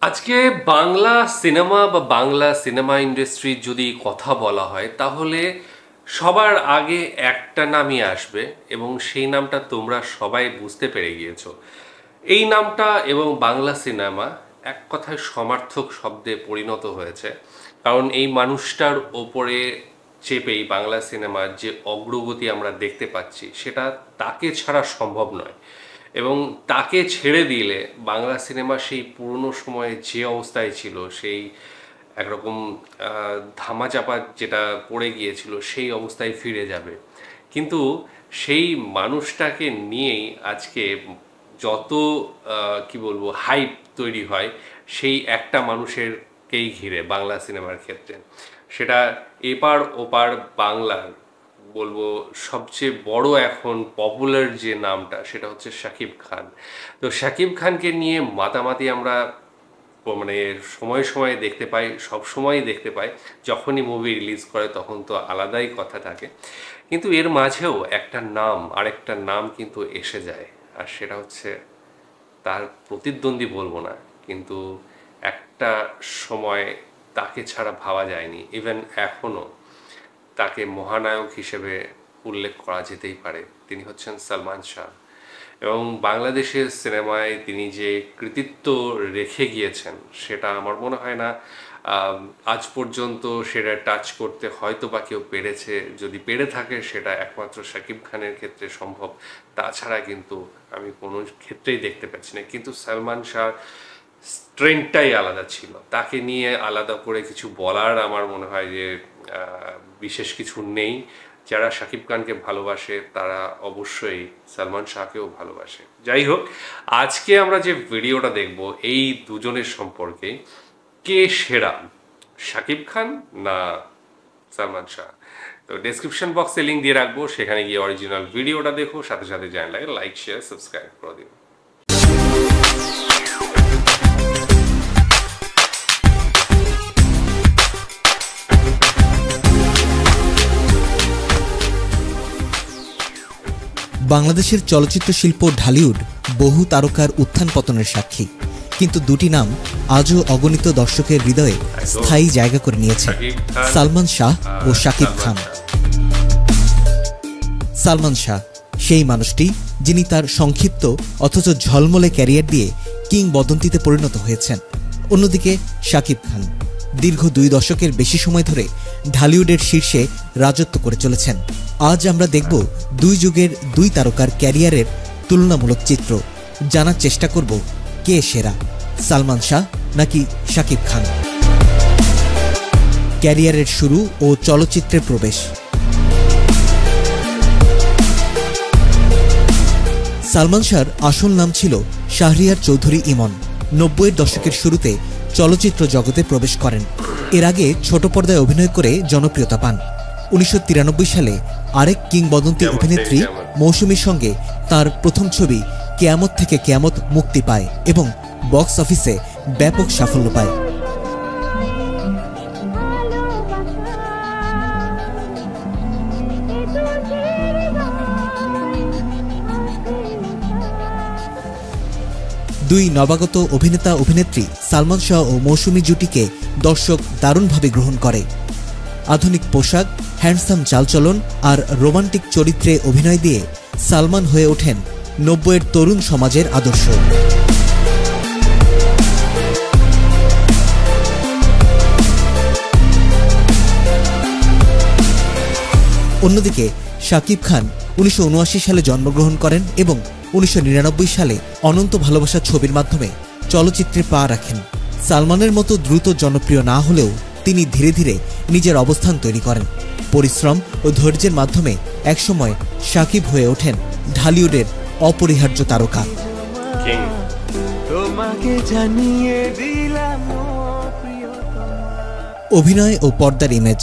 আজকে বাংলা সিনেমা বা বাংলা সিনেমা ইন্ডাস্ট্রির যদি কথা বলা হয় তাহলে সবার আগে একটা নামই আসবে এবং সেই নামটা তোমরা সবাই বুঝতে পেরে গিয়েছো। এই নামটা এবং বাংলা সিনেমা এক কথায় সমার্থক শব্দে পরিণত হয়েছে, কারণ এই মানুষটার ওপরে চেপেই বাংলা সিনেমার যে অগ্রগতি আমরা দেখতে পাচ্ছি সেটা তাকে ছাড়া সম্ভব নয়। এবং তাকে ছেড়ে দিলে বাংলা সিনেমা সেই পুরনো সময়ে যে অবস্থায় ছিল, সেই একরকম ধামাচাপা যেটা পড়ে গিয়েছিল সেই অবস্থায় ফিরে যাবে। কিন্তু সেই মানুষটাকে নিয়েই আজকে যত কি বলবো হাইপ তৈরি হয় সেই একটা মানুষেরকেই ঘিরে বাংলা সিনেমার ক্ষেত্রে। সেটা এপার ওপার বাংলার বলবো সবচেয়ে বড় এখন পপুলার যে নামটা সেটা হচ্ছে শাকিব খান। তো শাকিব খানকে নিয়ে মাতামাতি আমরা মানে সময়ে সময়ে দেখতে পাই, সব সময়ই দেখতে পাই। যখনই মুভি রিলিজ করে তখন তো আলাদাই কথা থাকে, কিন্তু এর মাঝেও একটা নাম আরেকটা নাম কিন্তু এসে যায়, আর সেটা হচ্ছে তার প্রতিদ্বন্দ্বী বলবো না, কিন্তু একটা সময় তাকে ছাড়া ভাবা যায়নি। ইভেন এখনও তাকে মহানায়ক হিসেবে উল্লেখ করা যেতেই পারে। তিনি হচ্ছেন সালমান শাহ। এবং বাংলাদেশের সিনেমায় তিনি যে কৃতিত্ব রেখে গিয়েছেন সেটা আমার মনে হয় না আজ পর্যন্ত সেটা টাচ করতে হয়তো বা কেউ পেরেছে। যদি পেরে থাকে সেটা একমাত্র শাকিব খানের ক্ষেত্রে সম্ভব, তাছাড়া কিন্তু আমি কোনো ক্ষেত্রেই দেখতে পাচ্ছি না। কিন্তু সালমান শাহ ট্রেন্ডটাই আলাদা ছিল, তাকে নিয়ে আলাদা করে কিছু বলার আমার মনে হয় যে বিশেষ কিছু নেই। যারা শাকিব খানকে ভালোবাসে তারা অবশ্যই সালমান শাহকেও ভালোবাসে। যাই হোক, আজকে আমরা যে ভিডিওটা দেখব এই দুজনের সম্পর্কে, কে সেরা, শাকিব খান না সালমান শাহ। তো ডেসক্রিপশন বক্সে লিঙ্ক দিয়ে রাখবো, সেখানে গিয়ে অরিজিনাল ভিডিওটা দেখো, সাথে সাথে চ্যানেলটাকে লাইক শেয়ার সাবস্ক্রাইব করে দিও। বাংলাদেশের চলচ্চিত্র শিল্প ঢালিউড বহু তারকার উত্থান পতনের সাক্ষী, কিন্তু দুটি নাম আজও অগণিত দর্শকের হৃদয়ে স্থায়ী জায়গা করে নিয়েছে, সালমান শাহ ও শাকিব খান। সালমান শাহ সেই মানুষটি যিনি তার সংক্ষিপ্ত অথচ ঝলমলে ক্যারিয়ার দিয়ে কিংবদন্তিতে পরিণত হয়েছেন। অন্যদিকে শাকিব খান দীর্ঘ 2 দশকের বেশি সময় ধরে ঢালিউডের শীর্ষে রাজত্ব করে চলেছেন। আজ আমরা দেখব 2 যুগের 2 তারকার ক্যারিয়ারের তুলনামূলক চিত্র। জানার চেষ্টা করব কে সেরা, সালমান শাহ নাকি শাকিব খান। ক্যারিয়ারের শুরু ও চলচ্চিত্রের প্রবেশ। সালমান শাহর আসল নাম ছিল শাহরিয়ার চৌধুরী ইমন। 90-এর দশকের শুরুতে চলচ্চিত্র জগতে প্রবেশ করেন। এর আগে ছোট পর্দায় অভিনয় করে জনপ্রিয়তা পান। 1993 সালে আরেক কিংবদন্তি অভিনেত্রী মৌসুমীর সঙ্গে তার প্রথম ছবি কেয়ামত থেকে কেয়ামত মুক্তি পায় এবং বক্স অফিসে ব্যাপক সাফল্য পায়। দুই নবাগত অভিনেতা অভিনেত্রী সালমান শাহ ও মৌসুমী জুটিকে দর্শক দারুণভাবে গ্রহণ করে। আধুনিক পোশাক, হ্যান্ডসাম চালচলন আর রোমান্টিক চরিত্রে অভিনয় দিয়ে সালমান হয়ে ওঠেন 90-এর তরুণ সমাজের আদর্শ। অন্যদিকে শাকিব খান 1979 সালে জন্মগ্রহণ করেন এবং 1999 সালে অনন্ত ভালোবাসা ছবির মাধ্যমে চলচ্চিত্রে পা রাখেন। সালমানের মতো দ্রুত জনপ্রিয় না হলেও তিনি ধীরে ধীরে নিজের অবস্থান তৈরি করেন। পরিশ্রম ও ধৈর্যের মাধ্যমে একসময় শাকিব হয়ে ওঠেন ঢালিউডের অপরিহার্য তারকা। অভিনয় ও পর্দার ইমেজ।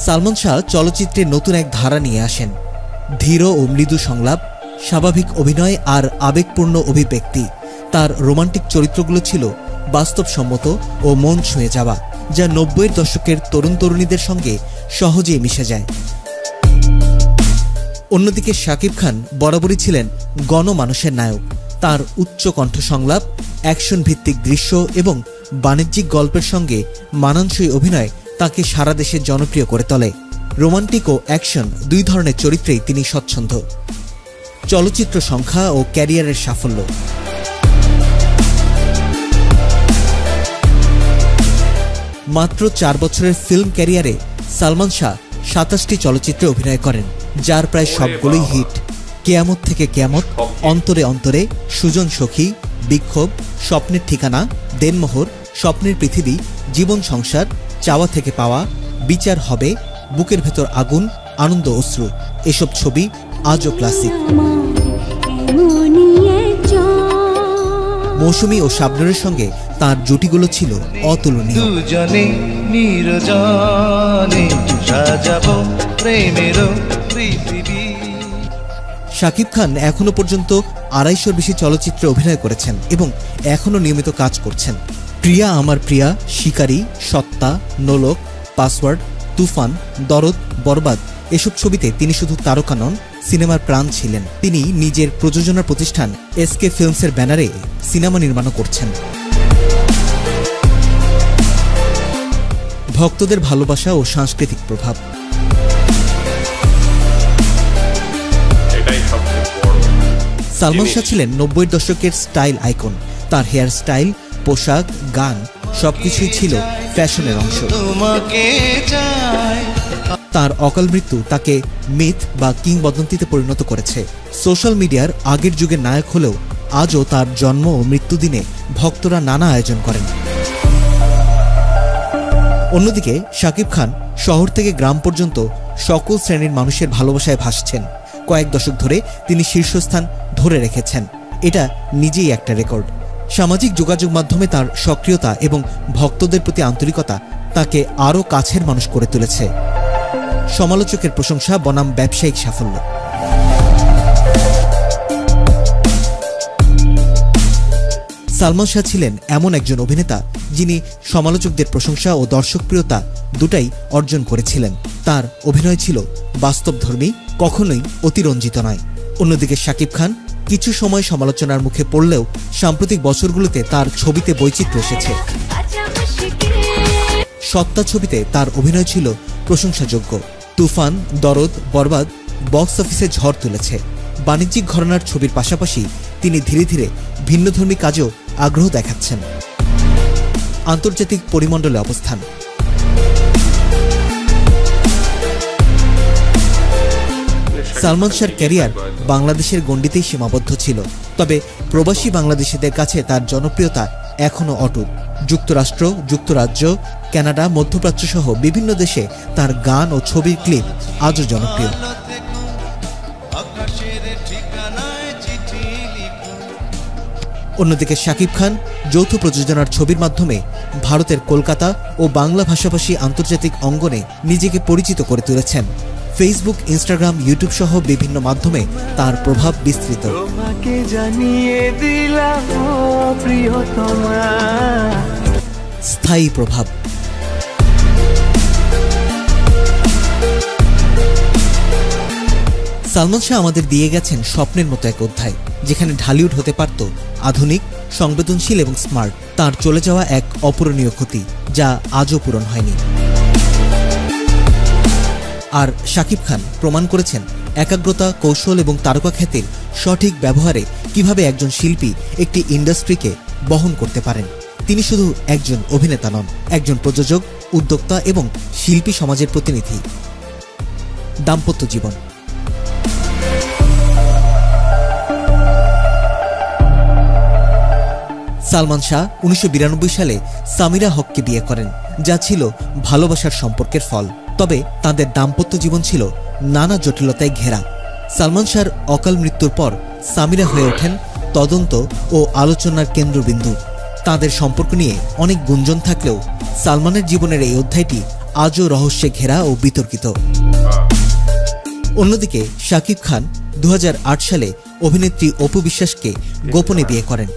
সালমান শাহ চলচ্চিত্রে নতুন এক ধারা নিয়ে আসেন। ধীর ও মৃদু সংলাপ, স্বাভাবিক অভিনয় আর আবেগপূর্ণ অভিব্যক্তি। তার রোমান্টিক চরিত্রগুলো ছিল বাস্তবসম্মত ও মন ছুঁয়ে যাওয়া, যা 90-এর দশকের তরুণ তরুণীদের সঙ্গে সহজেই মিশে যায়। অন্যদিকে শাকিব খান বরাবরই ছিলেন গণমানুষের নায়ক। তার উচ্চ কণ্ঠ সংলাপ, অ্যাকশন ভিত্তিক দৃশ্য এবং বাণিজ্যিক গল্পের সঙ্গে মানানসই অভিনয় তাকে সারা দেশে জনপ্রিয় করে তোলে। রোমান্টিক ও অ্যাকশন দুই ধরনের চরিত্রেই তিনি স্বচ্ছন্দ। চলচ্চিত্র সংখ্যা ও ক্যারিয়ারের সাফল্য। মাত্র 4 বছরের ফিল্ম ক্যারিয়ারে সালমান শাহ 27টি চলচ্চিত্রে অভিনয় করেন, যার প্রায় সবগুলোই হিট। কেয়ামত থেকে কেয়ামত, অন্তরে অন্তরে, সুজন সখী, বিক্ষোভ, স্বপ্নের ঠিকানা, দেনমোহর, স্বপ্নের পৃথিবী, জীবন সংসার, চাওয়া থেকে পাওয়া, বিচার হবে, বুকের ভেতর আগুন, আনন্দ অশ্রু, এসব ছবি আজও ক্লাসিক। মৌসুমী ও শাবনূরের সঙ্গে তার জুটিগুলো ছিল অতুলনীয়। শাকিব খান এখনো পর্যন্ত 250-র বেশি চলচ্চিত্রে অভিনয় করেছেন এবং এখনো নিয়মিত কাজ করছেন। প্রিয়া আমার প্রিয়া, শিকারী, সত্তা, নোলক, পাসওয়ার্ড, তুফান, দরদ, বরবাদ এসব ছবিতে তিনি শুধু তারকা নন, সিনেমার প্রাণ ছিলেন। তিনি নিজের প্রযোজনা প্রতিষ্ঠান এসকে ফিল্মসের ব্যানারে সিনেমা নির্মাণও করছেন। ভক্তদের ভালোবাসা ও সাংস্কৃতিক প্রভাব। সালমান শাহ ছিলেন 90-এর দশকের স্টাইল আইকন। তার হেয়ার স্টাইল, পোশাক, গান সবকিছুই ছিল ফ্যাশনের অংশ। তার অকাল মৃত্যু তাকে মিথ বা কিংবদন্তিতে পরিণত করেছে। সোশ্যাল মিডিয়ার আগের যুগের নায়ক হলেও আজও তার জন্ম ও মৃত্যুদিনে ভক্তরা নানা আয়োজন করেন। অন্যদিকে শাকিব খান শহর থেকে গ্রাম পর্যন্ত সকল শ্রেণীর মানুষের ভালোবাসায় ভাসছেন। কয়েক দশক ধরে তিনি শীর্ষস্থান ধরে রেখেছেন। এটা নিজেই একটা রেকর্ড। সামাজিক যোগাযোগ মাধ্যমে তার সক্রিয়তা এবং ভক্তদের প্রতি আন্তরিকতা তাকে আরও কাছের মানুষ করে তুলেছে। সমালোচকের প্রশংসা বনাম ব্যবসায়িক সাফল্য। সালমান শাহ ছিলেন এমন একজন অভিনেতা যিনি সমালোচকদের প্রশংসা ও দর্শকপ্রিয়তা দুটাই অর্জন করেছিলেন। তার অভিনয় ছিল বাস্তবধর্মী, কখনোই অতিরঞ্জিত নয়। অন্যদিকে শাকিব খান কিছু সময় সমালোচনার মুখে পড়লেও সাম্প্রতিক বছরগুলোতে তার ছবিতে বৈচিত্র্য এসেছে। সত্তা ছবিতে তার অভিনয় ছিল প্রশংসাযোগ্য। তুফান, দরদ, বরবাদ বক্স অফিসে ঝড় তুলেছে। বাণিজ্যিক ঘরানার ছবির পাশাপাশি তিনি ধীরে ধীরে ভিন্নধর্মী কাজেও আগ্রহ দেখাচ্ছেন। আন্তর্জাতিক পরিমণ্ডলে অবস্থান। সালমান শাহর ক্যারিয়ার বাংলাদেশের গণ্ডিতেই সীমাবদ্ধ ছিল, তবে প্রবাসী বাংলাদেশিদের কাছে তার জনপ্রিয়তা এখনও অটুট। যুক্তরাষ্ট্র, যুক্তরাজ্য, কানাডা, মধ্যপ্রাচ্য সহ বিভিন্ন দেশে তার গান ও ছবির ক্লিপ আজও জনপ্রিয়। অন্যদিকে শাকিব খান যৌথ প্রযোজনার ছবির মাধ্যমে ভারতের কলকাতা ও বাংলা ভাষাভাষী আন্তর্জাতিক অঙ্গনে নিজেকে পরিচিত করে তুলেছেন। ফেসবুক, ইনস্টাগ্রাম, ইউটিউব সহ বিভিন্ন মাধ্যমে তার প্রভাব বিস্তৃত। স্থায়ী প্রভাব। সালমান শাহ আমাদের দিয়ে গেছেন স্বপ্নের মতো এক অধ্যায়, যেখানে ঢালিউড হতে পারত আধুনিক, সংবেদনশীল এবং স্মার্ট। তার চলে যাওয়া এক অপূরণীয় ক্ষতি, যা আজও পূরণ হয়নি। আর শাকিব খান প্রমাণ করেছেন একাগ্রতা, কৌশল এবং তারকা খ্যাতির সঠিক ব্যবহারে কিভাবে একজন শিল্পী একটি ইন্ডাস্ট্রিকে বহন করতে পারেন। তিনি শুধু একজন অভিনেতা নন, একজন প্রযোজক, উদ্যোক্তা এবং শিল্পী সমাজের প্রতিনিধি। দাম্পত্য জীবন। সালমান শাহ 1992 সালে সামিরা হককে বিয়ে করেন, যা ছিল ভালোবাসার সম্পর্কের ফল। তবে তাদের দাম্পত্য জীবন ছিল নানা জটিলতায় ঘেরা। সালমান শাহর অকাল মৃত্যুর পর সামিরা হয়ে ওঠেন তদন্ত ও আলোচনার কেন্দ্রবিন্দু। তাদের সম্পর্ক নিয়ে অনেক গুঞ্জন থাকলেও সালমানের জীবনের এই অধ্যায়টি আজও রহস্যে ঘেরা ও বিতর্কিত। অন্যদিকে শাকিব খান 2008 সালে অভিনেত্রী অপু বিশ্বাসকে গোপনে বিয়ে করেন।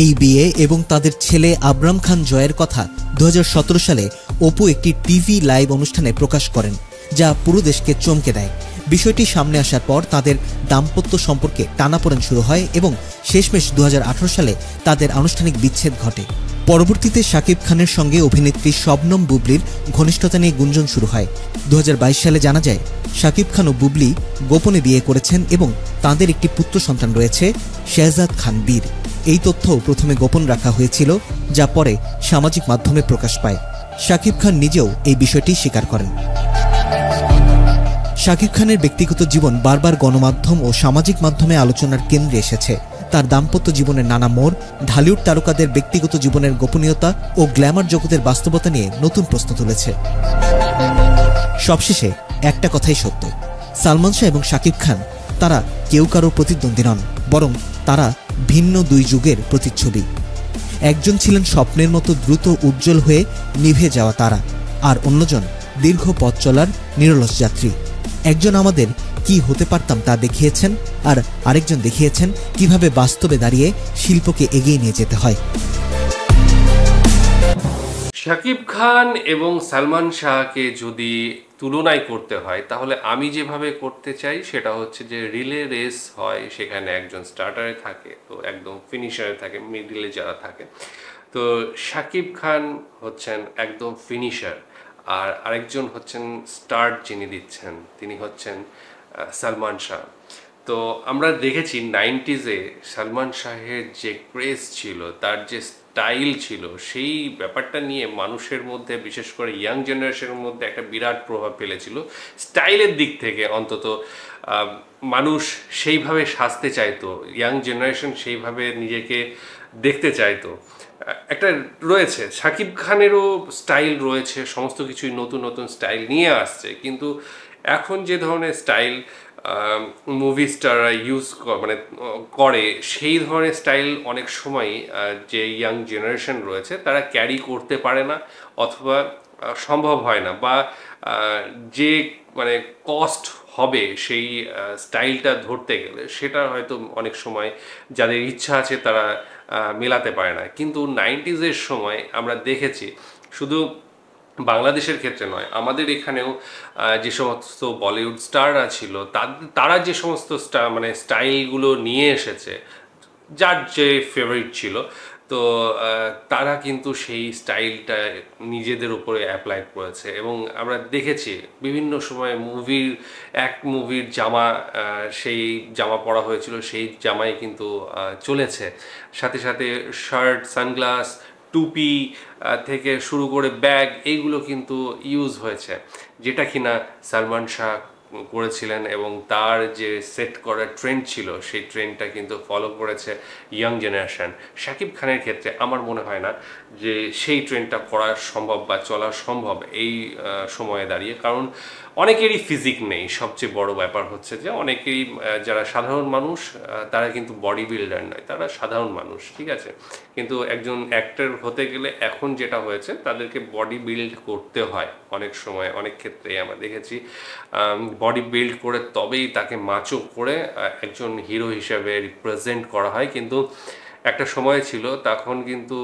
এই বিয়ে এবং তাদের ছেলে আবরাম খান জয়ের কথা 2017 সালে অপু একটি টিভি লাইভ অনুষ্ঠানে প্রকাশ করেন, যা পুরো দেশকে চমকে দেয়। বিষয়টি সামনে আসার পর তাদের দাম্পত্য সম্পর্কে টানাপোড়েন শুরু হয় এবং শেষমেশ 2018 সালে তাদের আনুষ্ঠানিক বিচ্ছেদ ঘটে। পরবর্তীতে শাকিব খানের সঙ্গে অভিনেত্রী শবনম বুবলির ঘনিষ্ঠতা নিয়ে গুঞ্জন শুরু হয়। 2022 সালে জানা যায় শাকিব খান ও বুবলি গোপনে বিয়ে করেছেন এবং তাঁদের একটি পুত্র সন্তান রয়েছে, শেহজাদ খান বীর। এই তথ্য প্রথমে গোপন রাখা হয়েছিল, যা পরে সামাজিক মাধ্যমে প্রকাশ পায়। শাকিব খান নিজেও এই বিষয়টি স্বীকার করেন। শাকিব খানের ব্যক্তিগত জীবন বারবার গণমাধ্যম ও সামাজিক মাধ্যমে আলোচনার কেন্দ্রে এসেছে। তার দাম্পত্য জীবনের নানা মোড়, ঢালিউড তারকাদের ব্যক্তিগত জীবনের গোপনীয়তা ও গ্ল্যামার জগতের বাস্তবতা নিয়ে নতুন প্রশ্ন তুলেছে। সবশেষে একটা কথাই সত্য, সালমান শাহ এবং শাকিব খান তারা কেউ কারো প্রতিদ্বন্দ্বী নন, বরং তারা ভিন্ন দুই যুগের প্রতিচ্ছবি। একজন ছিলেন স্বপ্নের মতো দ্রুত উজ্জ্বল হয়ে নিভে যাওয়া তারা, আর অন্যজন দীর্ঘ পথ চলার নিরলস যাত্রী। একজন আমাদের কি হতে পারতাম তা দেখিয়েছেন, আর আরেকজন দেখিয়েছেন কিভাবে বাস্তবে দাঁড়িয়ে শিল্পকে এগিয়ে নিয়ে যেতে হয়। শাকিব খান এবং সালমান শাহকে যদি তুলনায় করতে হয়, তাহলে আমি যেভাবে করতে চাই সেটা হচ্ছে যে রিলে রেস হয়, সেখানে একজন স্টার্টারে থাকে, তো একদম ফিনিশারে থাকে, মিডিলে যারা থাকে। তো শাকিব খান হচ্ছেন একদম ফিনিশার, আর আরেকজন হচ্ছেন স্টার্ট যিনি দিচ্ছেন, তিনি হচ্ছেন সালমান শাহ। তো আমরা দেখেছি 90s-এ সালমান শাহের যে ক্রেজ ছিল, তার যে স্টাইল ছিল, সেই ব্যাপারটা নিয়ে মানুষের মধ্যে, বিশেষ করে ইয়াং জেনারেশনের মধ্যে একটা বিরাট প্রভাব ফেলেছিল। স্টাইলের দিক থেকে অন্তত মানুষ সেইভাবে সাজতে চাইতো, ইয়াং জেনারেশন সেইভাবে নিজেকে দেখতে চাইতো। একটা রয়েছে, শাকিব খানেরও স্টাইল রয়েছে, সমস্ত কিছুই নতুন নতুন স্টাইল নিয়ে আসছে, কিন্তু এখন যে ধরনের স্টাইল মুভি স্টাররা করে, সেই ধরনের স্টাইল অনেক সময় যে ইয়াং জেনারেশন রয়েছে তারা ক্যারি করতে পারে না, অথবা সম্ভব হয় না, বা যে কস্ট হবে সেই স্টাইলটা ধরতে গেলে সেটা হয়তো অনেক সময় যাদের ইচ্ছা আছে তারা মেলাতে পারে না। কিন্তু 90s-এর সময় আমরা দেখেছি, শুধু বাংলাদেশের ক্ষেত্রে নয়, আমাদের এখানেও যে সমস্ত বলিউড স্টাররা ছিল তারা যে সমস্ত স্টাইলগুলো নিয়ে এসেছে, যার যে ফেভারিট ছিল, তো তারা কিন্তু সেই স্টাইলটা নিজেদের উপরে অ্যাপ্লাই করেছে। এবং আমরা দেখেছি বিভিন্ন সময় মুভির জামা, সেই জামা পরা হয়েছিল, সেই জামাই কিন্তু চলেছে। সাথে সাথে শার্ট, সানগ্লাস, টুপি থেকে শুরু করে ব্যাগ, এইগুলো কিন্তু ইউজ হয়েছে, যেটা কিনা সালমান শাহ করেছিলেন, এবং তার যে সেট করা ট্রেন্ড ছিল সেই ট্রেন্ডটা কিন্তু ফলো করেছে ইয়াং জেনারেশন। শাকিব খানের ক্ষেত্রে আমার মনে হয় না যে সেই ট্রেন্ডটা করা সম্ভব বা চলা সম্ভব এই সময়ে দাঁড়িয়ে, কারণ অনেকেরই ফিজিক নেই। সবচেয়ে বড় ব্যাপার হচ্ছে যে অনেকেরই, যারা সাধারণ মানুষ তারা কিন্তু বডি বিল্ডার নয়, তারা সাধারণ মানুষ, ঠিক আছে, কিন্তু একজন অ্যাক্টর হতে গেলে এখন যেটা হয়েছে তাদেরকে বডি বিল্ড করতে হয় অনেক সময়, অনেক ক্ষেত্রেই আমরা দেখেছি বডি বিল্ড করে তবেই তাকে মাচো করে একজন হিরো হিসাবে রিপ্রেজেন্ট করা হয়। কিন্তু একটা সময় ছিল তখন কিন্তু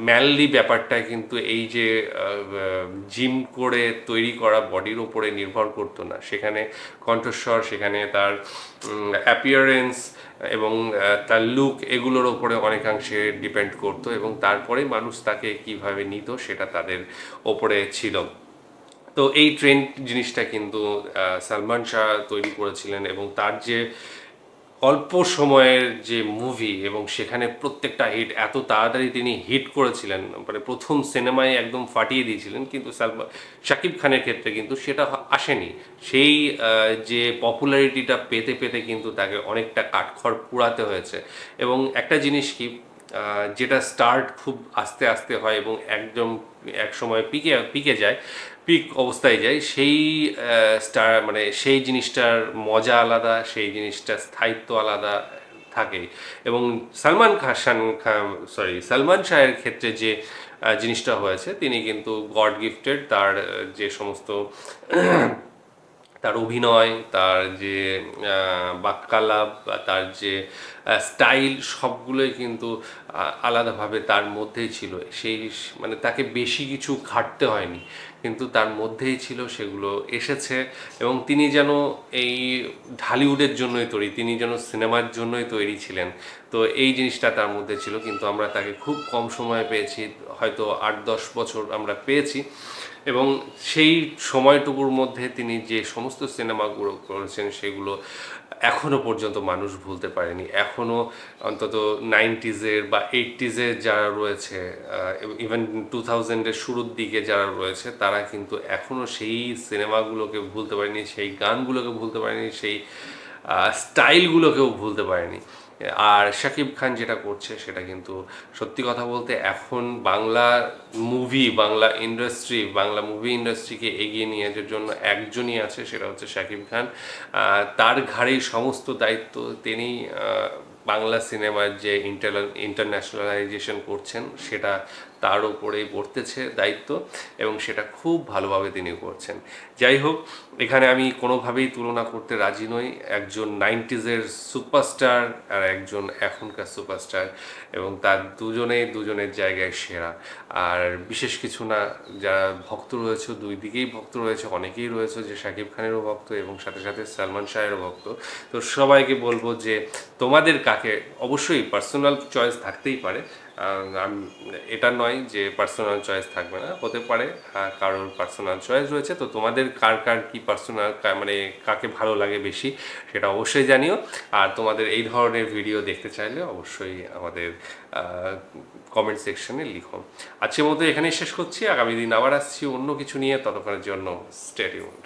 ম্যানলি ব্যাপারটা কিন্তু এই যে জিম করে তৈরি করা বডির উপরে নির্ভর করতো না, সেখানে কণ্ঠস্বর, সেখানে তার অ্যাপিয়ারেন্স এবং তার লুক, এগুলোর ওপরে অনেকাংশে ডিপেন্ড করতো, এবং তারপরে মানুষ তাকে কিভাবে নিত সেটা তাদের ওপরে ছিল। তো এই ট্রেন্ড জিনিসটা কিন্তু সালমান শাহ তৈরি করেছিলেন, এবং তার যে অল্প সময়ের যে মুভি, এবং সেখানে প্রত্যেকটা হিট, এত তাড়াতাড়ি তিনি হিট করেছিলেন, প্রথম সিনেমায় একদম ফাটিয়ে দিয়েছিলেন। কিন্তু শাকিব খানের ক্ষেত্রে কিন্তু সেটা আসেনি, সেই যে পপুলারিটিটা পেতে পেতে কিন্তু তাকে অনেকটা কাঠখড় পুড়াতে হয়েছে। এবং একটা জিনিস কি, যেটা স্টার্ট খুব আস্তে আস্তে হয় এবং একদম এক সময় পিকে যায়, পিক অবস্থায় যায়, সেই সেই জিনিসটার মজা আলাদা, সেই জিনিসটার স্থায়িত্ব আলাদা থাকে। এবং সালমান শাহের ক্ষেত্রে যে জিনিসটা হয়েছে, তিনি কিন্তু গড গিফটেড, তার যে সমস্ত তার অভিনয়, তার যে বাক্যালাপ, তার যে স্টাইল, সবগুলোই কিন্তু আলাদাভাবে তার মধ্যেই ছিল। সেই মানে তাকে বেশি কিছু ঘাটতে হয়নি, কিন্তু তার মধ্যেই ছিল, সেগুলো এসেছে। এবং তিনি যেন এই ঢালিউডের জন্যই তৈরি, তিনি যেন সিনেমার জন্যই তৈরি ছিলেন। তো এই জিনিসটা তার মধ্যে ছিল, কিন্তু আমরা তাকে খুব কম সময় পেয়েছি, হয়তো 8-10 বছর আমরা পেয়েছি। এবং সেই সময়টুকুর মধ্যে তিনি যে সমস্ত সিনেমাগুলো করেছেন সেগুলো এখনও পর্যন্ত মানুষ ভুলতে পারেনি। এখনও অন্তত 90s বা 80s যারা রয়েছে, ইভেন 2000-এর শুরুর দিকে যারা রয়েছে, তারা কিন্তু এখনও সেই সিনেমাগুলোকে ভুলতে পারেনি, সেই গানগুলোকে ভুলতে পারেনি, সেই স্টাইলগুলোকেও ভুলতে পারেনি। আর শাকিব খান যেটা করছে সেটা কিন্তু সত্যি কথা বলতে এখন বাংলা মুভি ইন্ডাস্ট্রিকে এগিয়ে নিয়ে যাওয়ার জন্য একজনই আছে, সেটা হচ্ছে শাকিব খান। তার ঘাড়েই সমস্ত দায়িত্ব। তিনি বাংলা সিনেমার যে ইন্টারন্যাশনালাইজেশন করছেন সেটা তার উপরেই পড়তেছে দায়িত্ব, এবং সেটা খুব ভালোভাবে তিনি করছেন। যাই হোক, এখানে আমি কোনোভাবেই তুলনা করতে রাজি নই একজন 90s-এর সুপারস্টার আর একজন এখনকার সুপারস্টার, এবং তার দুজনের জায়গায় সেরা। আর বিশেষ কিছু না, যারা ভক্ত রয়েছে, দুই দিকেই ভক্ত রয়েছে, অনেকেই রয়েছে যে শাকিব খানেরও ভক্ত এবং সাথে সাথে সালমান শাহেরও ভক্ত। তো সবাইকে বলবো যে তোমাদের কাকে, অবশ্যই পার্সোনাল চয়েস থাকতেই পারে, এটা নয় যে পার্সোনাল চয়েস থাকবে না, হতে পারে কারোর পার্সোনাল চয়েস রয়েছে। তো তোমাদের কার কি পার্সোনাল, মানে কাকে ভালো লাগে বেশি, সেটা অবশ্যই জানিও। আর তোমাদের এই ধরনের ভিডিও দেখতে চাইলে অবশ্যই আমাদের কমেন্ট সেকশনে লিখো। আজকের মতো এখানেই শেষ করছি, আগামী দিন আবার আসছি অন্য কিছু নিয়ে। ততক্ষণের জন্য স্টে টিউনড।